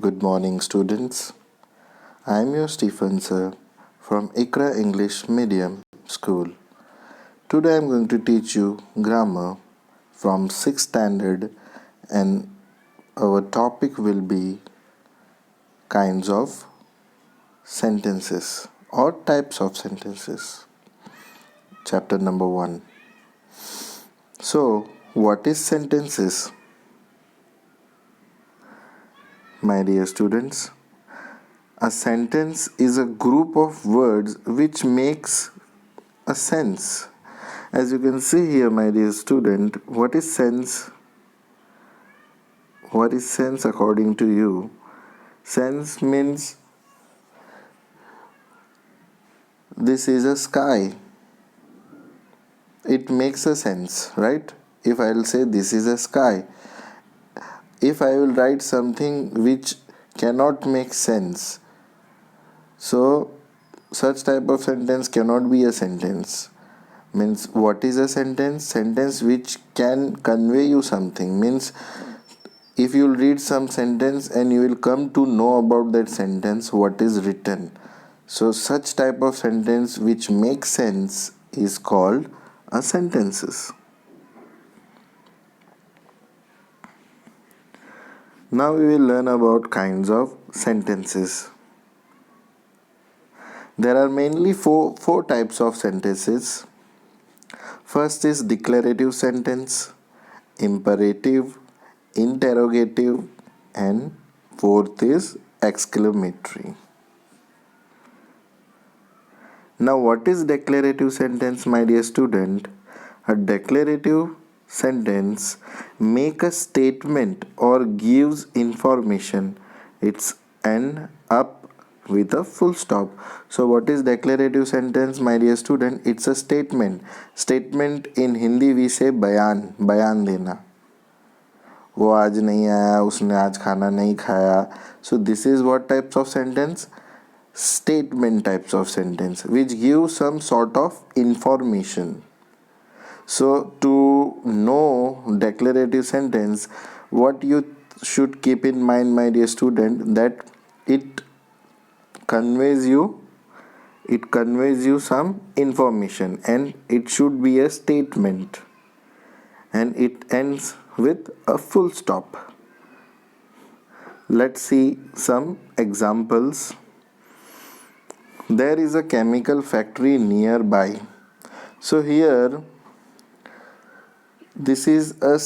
Good morning, students. I am your Stephen sir from Ikra English Medium School. Today I am going to teach you grammar from 6th standard, and our topic will be kinds of sentences or types of sentences. Chapter number 1. So, what is sentences? My dear students, a sentence is a group of words which makes a sense. As you can see here, my dear student, what is sense? What is sense according to you? Sense means this is a sky. It makes a sense, right? If I will say this is a sky, if I will write something which cannot make sense, so such type of sentence cannot be a sentence. Means what is a sentence? Sentence which can convey you something. Means if you'll read some sentence and you will come to know about that sentence what is written. So such type of sentence which makes sense is called a sentences. Now we will learn about kinds of sentences. There are mainly four types of sentences. First is declarative sentence, imperative, interrogative, and fourth is exclamatory. Now, what is declarative sentence, my dear student? A declarative sentence make a statement or gives information. It's end up with a full stop. So, what is declarative sentence, my dear student? It's a statement. Statement in Hindi we say बयान देना. वो आज नहीं आया, उसने आज खाना नहीं खाया. So this is what types of sentence? Statement types of sentence which give some sort of information. So to know declarative sentence, what you should keep in mind, my dear student, that it conveys you some information, and it should be a statement, and it ends with a full stop. Let's see some examples. There is a chemical factory nearby. So here this is a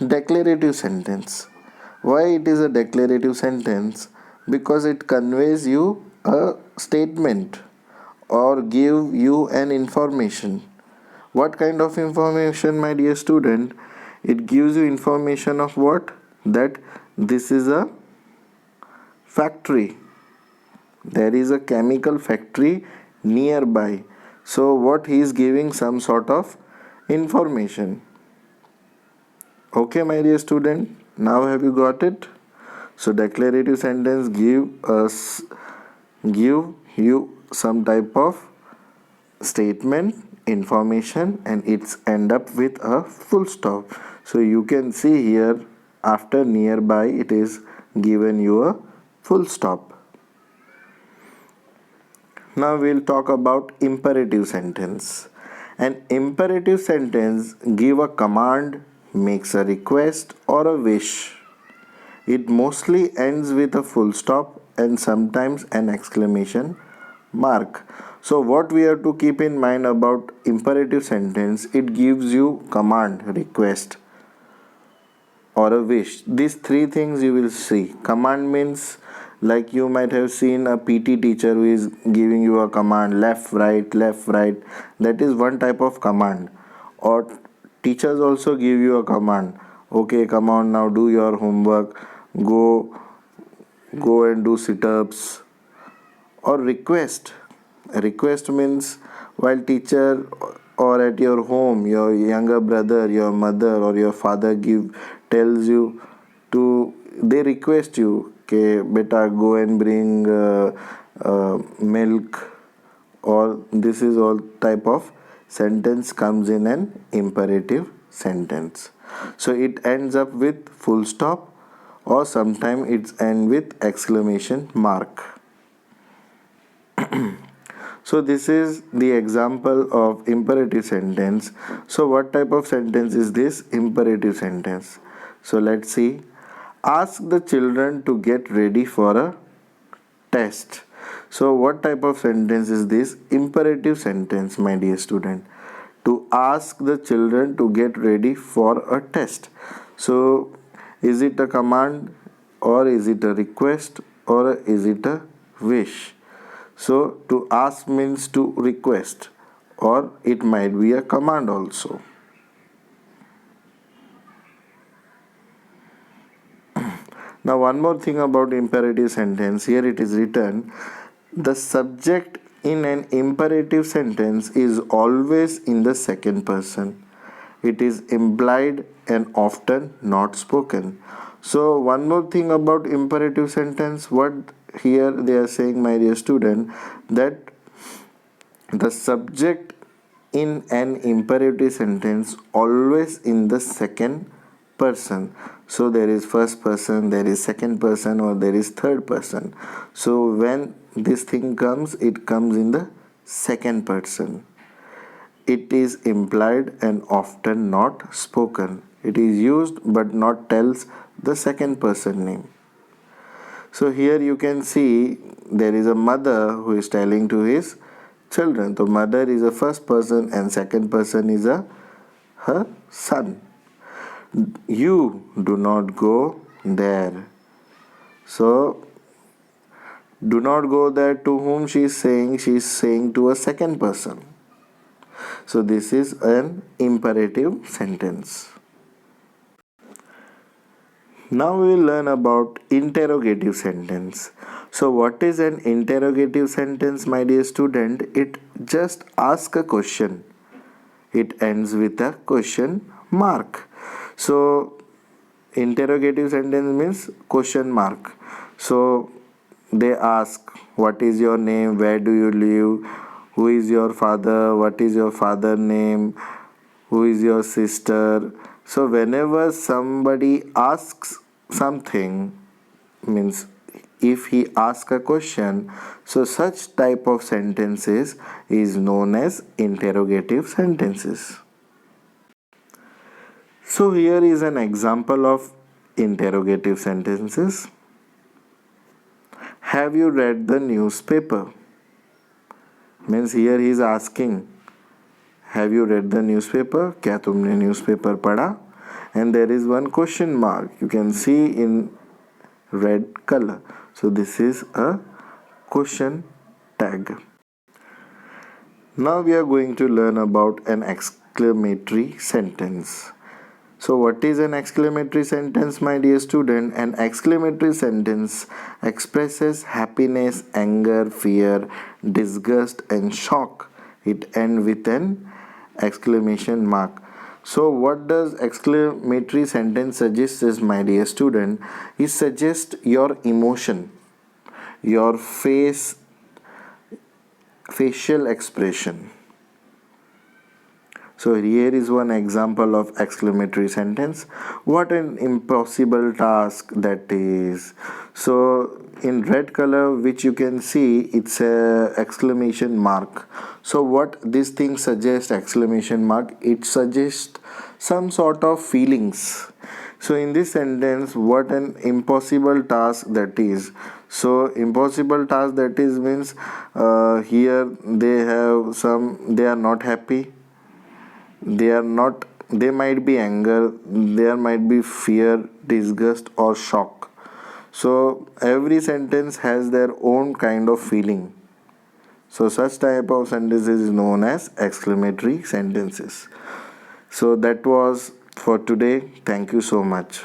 declarative sentence. Why it is a declarative sentence? Because it conveys you a statement or give you an information. What kind of information, my dear student? It gives you information of what? That this is a factory. There is a chemical factory nearby. So what he is giving some sort of information. Okay, my dear student, now have you got it? So declarative sentence give you some type of statement, information, and it's end up with a full stop. So you can see here after nearby it is given you a full stop. Now we'll talk about imperative sentence. An imperative sentence give a command, makes a request or a wish. It mostly ends with a full stop and sometimes an exclamation mark. So what we have to keep in mind about imperative sentence, it gives you command, request or a wish. These three things you will see. Command means, like you might have seen a PT teacher who is giving you a command, left right left right. That is one type of command. Or teachers also give you a command, okay, come on, now do your homework, go and do sit-ups. Or request. Request means while teacher or at your home, your younger brother, your mother or your father tells you to, they request you, okay, beta go and bring milk. Or this is all type of sentence comes in an imperative sentence. So it ends up with full stop or sometimes it's end with exclamation mark. So this is the example of imperative sentence. So what type of sentence is this? Imperative sentence. So let's see. Ask the children to get ready for a test. So what type of sentence is this? Imperative sentence, my dear student. To ask the children to get ready for a test. So is it a command, or is it a request, or is it a wish? So to ask means to request, or it might be a command also. Now one more thing about imperative sentence. Here it is written, the subject in an imperative sentence is always in the second person. It is implied and often not spoken. So one more thing about imperative sentence, what here they are saying, my dear student, that the subject in an imperative sentence always in the second person. So there is first person, there is second person, or there is third person. So when this thing comes, it comes in the second person. It is implied and often not spoken. It is used but not tells the second person name. So here you can see there is a mother who is telling to his children. So mother is a first person and second person is a her son. You do not go there. So do not go there, to whom she is saying? She is saying to a second person. So this is an imperative sentence. Now we will learn about interrogative sentence. So what is an interrogative sentence, my dear student? It just asks a question. It ends with a question mark. So interrogative sentence means question mark. So they ask, what is your name, where do you live, who is your father, what is your father name, who is your sister. So whenever somebody asks something, means if he asks a question, so such type of sentences is known as interrogative sentences. So here is an example of interrogative sentences. Have you read the newspaper? Means here he is asking, have you read the newspaper? क्या तुमने newspaper पढ़ा? And there is one question mark. You can see in red color. So this is a question tag. Now we are going to learn about an exclamatory sentence. So what is an exclamatory sentence, my dear student? An exclamatory sentence expresses happiness, anger, fear, disgust and shock. It ends with an exclamation mark. So what does exclamatory sentence suggest is, my dear student? It suggests your emotion, your facial expression. So here is one example of exclamatory sentence. What an impossible task that is. So in red color, which you can see, it's a exclamation mark. So what this thing suggests, exclamation mark, it suggests some sort of feelings. So in this sentence, what an impossible task that is. So impossible task that is means here they are not happy, they might be anger, there might be fear, disgust or shock. So every sentence has their own kind of feeling. So such type of sentences is known as exclamatory sentences. So that was for today. Thank you so much.